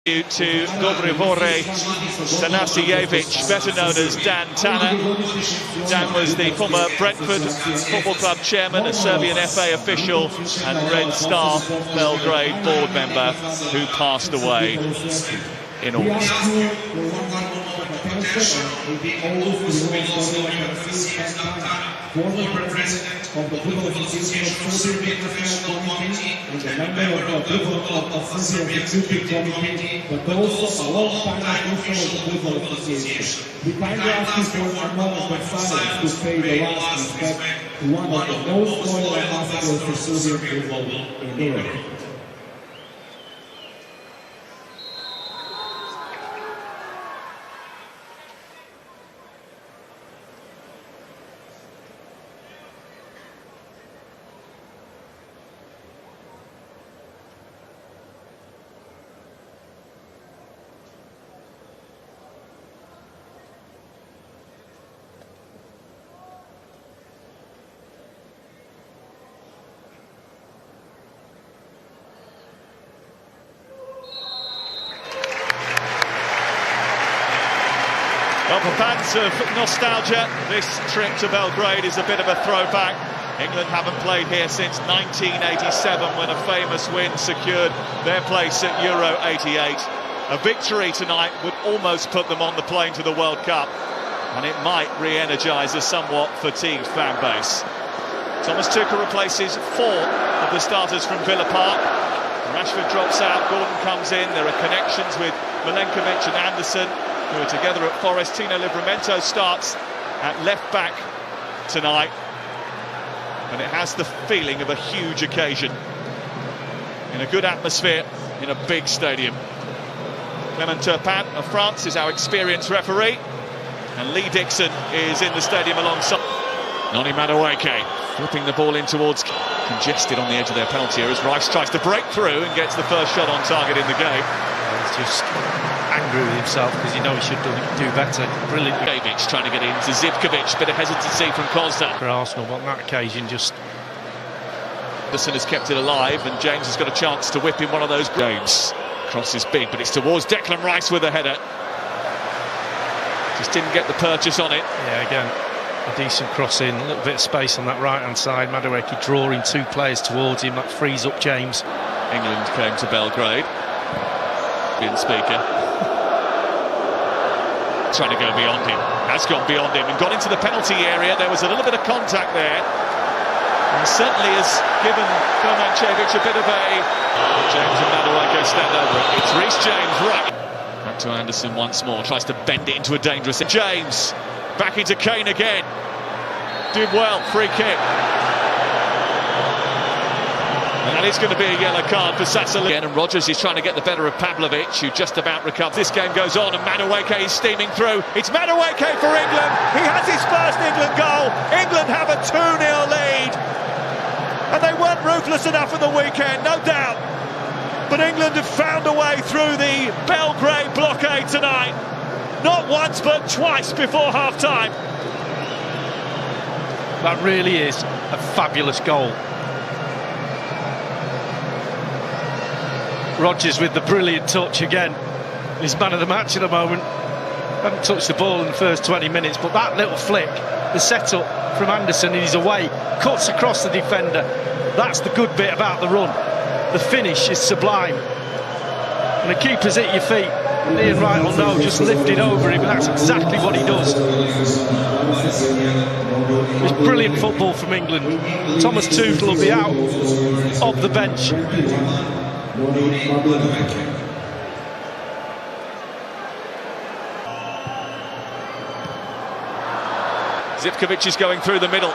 To Dobrivore Tanasijevic, better known as Dan Tanner. Dan was the former Brentford Football Club chairman, a Serbian FA official and Red Star Belgrade board member who passed away in August. Former president of the Football Association of Serbia Professional Committee and a member of the Football of Serbia Executive Committee, but also a long-time official of the Football Association. We kindly ask you for a moment of silence to pay the last respect to one of the most loyal ambassadors for Serbian football in the world. Well, for fans of nostalgia, this trip to Belgrade is a bit of a throwback. England haven't played here since 1987 when a famous win secured their place at Euro 88. A victory tonight would almost put them on the plane to the World Cup, and it might re-energise a somewhat fatigued fan base. Thomas Tuchel replaces 4 of the starters from Villa Park. Rashford drops out, Gordon comes in. There are connections with Milenkovic and Anderson, who are together at Forest. Tino Livramento starts at left back tonight, and it has the feeling of a huge occasion in a good atmosphere in a big stadium. Clement Turpin of France is our experienced referee, and Lee Dixon is in the stadium alongside. Noni Madueke flipping the ball in towards, congested on the edge of their penalty area as Rice tries to break through and gets the first shot on target in the game. He's just angry with himself because he knows he should do better. Brilliant. Gavic trying to get into Zivkovic, bit of hesitancy from Kozda. For Arsenal, but on that occasion just... Anderson has kept it alive, and James has got a chance to whip in one of those. James, cross is big, but it's towards Declan Rice with a header. Just didn't get the purchase on it. Yeah, again, a decent cross in, a little bit of space on that right-hand side. Madueke drawing 2 players towards him, that frees up James. England came to Belgrade. Speaker trying to go beyond him, has gone beyond him and got into the penalty area. There was a little bit of contact there, and certainly has given Komancevic a bit of a... James and Madueke stand over it. It's Reece James, right back to Anderson once more, tries to bend it into a dangerous... James back into Kane again, did well, free kick. And that is going to be a yellow card for Sassoli. And Rodgers is trying to get the better of Pavlovic, who just about recovers. This game goes on and Madueke is steaming through. It's Madueke for England. He has his first England goal. England have a 2-0 lead. And they weren't ruthless enough at the weekend, no doubt. But England have found a way through the Belgrade blockade tonight. Not once, but twice before half-time. That really is a fabulous goal. Rodgers with the brilliant touch again. He's man of the match at the moment. Hadn't touched the ball in the first 20 minutes, but that little flick, the setup from Anderson, and he's away, cuts across the defender. That's the good bit about the run. The finish is sublime. And the keeper's at your feet. Ian Wright will know, just lifted over him, and that's exactly what he does. It's brilliant football from England. Thomas Tuchel will be out of the bench. Zivkovic is going through the middle.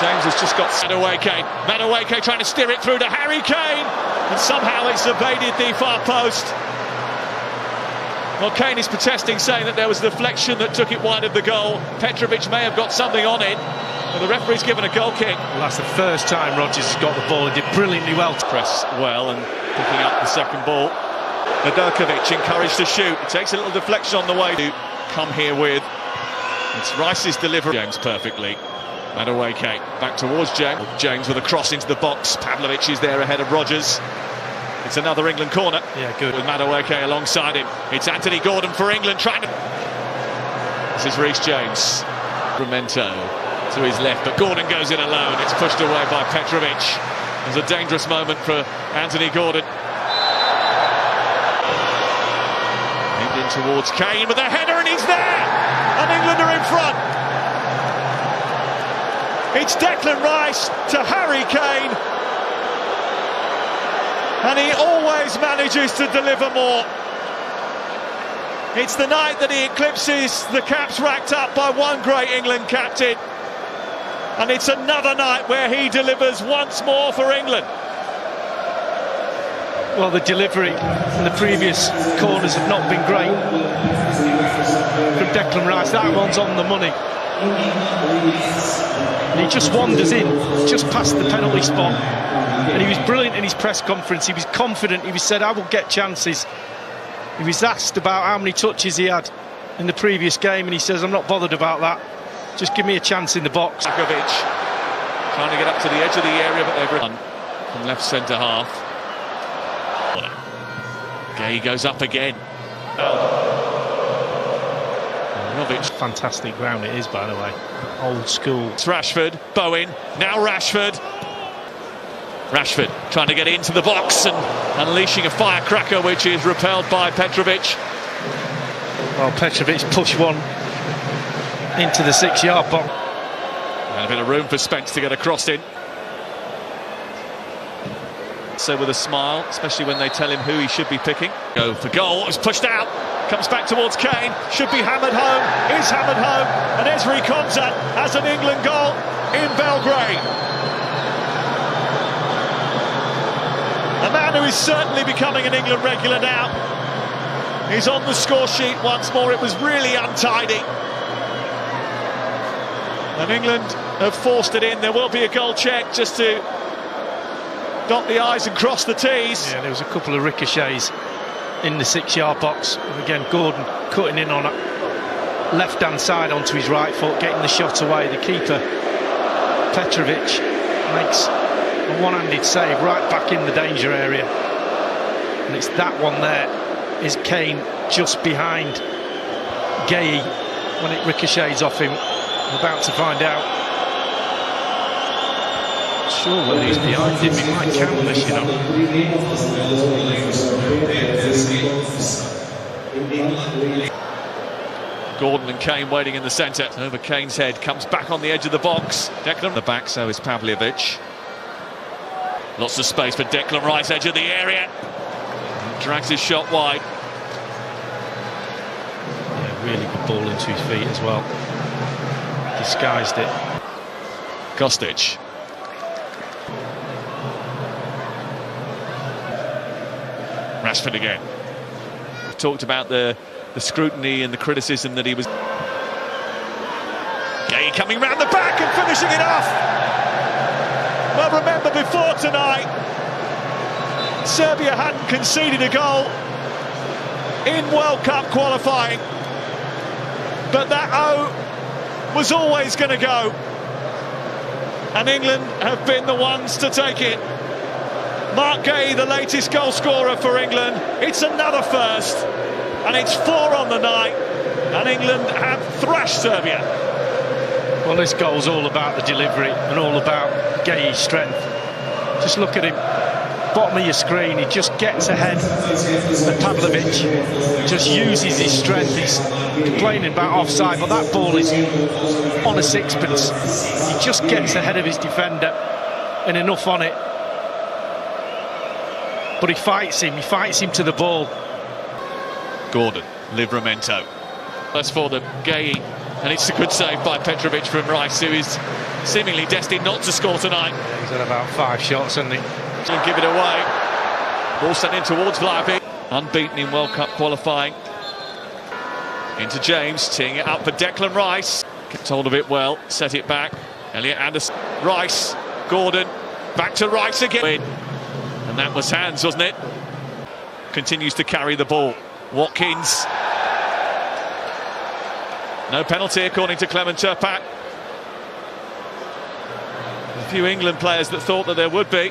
James has just got Madueke trying to steer it through to Harry Kane, and somehow it's evaded the far post. Well, Kane is protesting, saying that there was a deflection that took it wide of the goal. Petrovic may have got something on it, but the referee's given a goal kick. Well, that's the first time Rodgers has got the ball. He did brilliantly well to press well and picking up the second ball. Nedokovic encouraged to shoot. It takes a little deflection on the way to come here with. It's Rice's delivery. James perfectly. Madueke back towards James. James with a cross into the box. Pavlovic is there ahead of Rodgers. It's another England corner. Yeah, good. With Madueke alongside him. It's Anthony Gordon for England trying to... This is Reece James. Memento to his left, but Gordon goes in alone. It's pushed away by Petrovic. There's a dangerous moment for Anthony Gordon. Aimed in towards Kane with a header, and he's there! And England are in front. It's Declan Rice to Harry Kane. And he always manages to deliver more. It's the night that he eclipses the caps racked up by one great England captain. And it's another night where he delivers once more for England. Well, the delivery in the previous corners have not been great from Declan Rice. That one's on the money. And he just wanders in, just past the penalty spot. And he was brilliant in his press conference. He was confident. He said, I will get chances. He was asked about how many touches he had in the previous game, and he says, I'm not bothered about that. Just give me a chance in the box. Rakovic trying to get up to the edge of the area, but they've run from left centre half. Gay goes up again. Fantastic ground it is, by the way. Old school. It's Rashford, Bowen, now Rashford. Rashford trying to get into the box and unleashing a firecracker, which is repelled by Petrovic. Well, Petrovic pushed one into the 6-yard box. And a bit of room for Spence to get a cross in. So with a smile, especially when they tell him who he should be picking. Go for goal, it's pushed out, comes back towards Kane, should be hammered home, is hammered home, and Ezri Konsa has an England goal in Belgrade. A man who is certainly becoming an England regular now. He's on the score sheet once more. It was really untidy. And England have forced it in. There will be a goal check just to dot the I's and cross the T's. Yeah, there was a couple of ricochets in the 6-yard box. And again, Gordon cutting in on a left-hand side onto his right foot, getting the shot away. The keeper, Petrovic, makes a one-handed save right back in the danger area. And it's that one there, is Kane just behind Gay when it ricochets off him. I'm about to find out. Not sure whether he's behind him, he might count this, you know. Gordon and Kane waiting in the centre. Over Kane's head, comes back on the edge of the box. Declan the back, so is Pavljevic. Lots of space for Declan Rice, edge of the area. Drags his shot wide. Yeah, really good ball into his feet as well. Disguised it. Kostic. Rashford again. We've talked about the scrutiny and the criticism that he was... Gay coming round the back and finishing it off. Well, remember, before tonight, Serbia hadn't conceded a goal in World Cup qualifying, but that O was always going to go, and England have been the ones to take it. Mark Gay, the latest goal scorer for England. It's another first, and it's 4 on the night, and England have thrashed Serbia. Well, this goal's all about the delivery and all about Gay's strength. Just look at him, bottom of your screen, he just gets ahead of Pavljevic, just uses his strength. He's complaining about offside, but that ball is on a sixpence. He just gets ahead of his defender and enough on it. But he fights him to the ball. Gordon, Livramento. That's for the Gay, and it's a good save by Petrovic from Rice, who is seemingly destined not to score tonight. Yeah, he's had about 5 shots, hasn't he? And give it away. Ball sent in towards Vlahovic. Unbeaten in World Cup qualifying. Into James, teeing it up for Declan Rice. Kept hold of it well, set it back. Elliot Anderson, Rice, Gordon, back to Rice again. And that was hands, wasn't it? Continues to carry the ball. Watkins. No penalty according to Clement Turpat. A few England players that thought that there would be.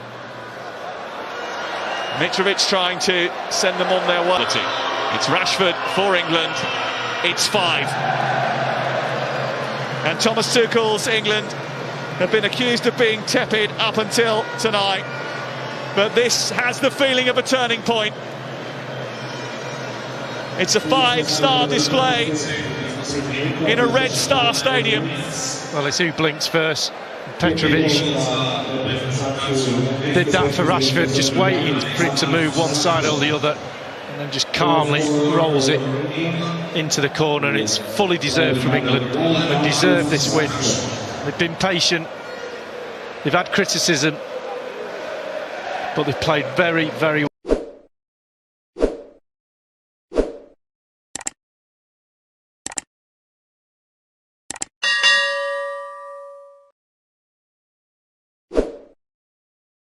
Mitrovic trying to send them on their way. It's Rashford for England. It's 5. And Thomas Tuchel's England have been accused of being tepid up until tonight. But this has the feeling of a turning point. It's a 5-star display in a Red Star Stadium. Well, it's who blinks first. Petrovic did that for Rashford, just waiting for it to move one side or the other, and then just calmly rolls it into the corner. And it's fully deserved from England. They deserve this win. They've been patient, they've had criticism, but they've played very, very well.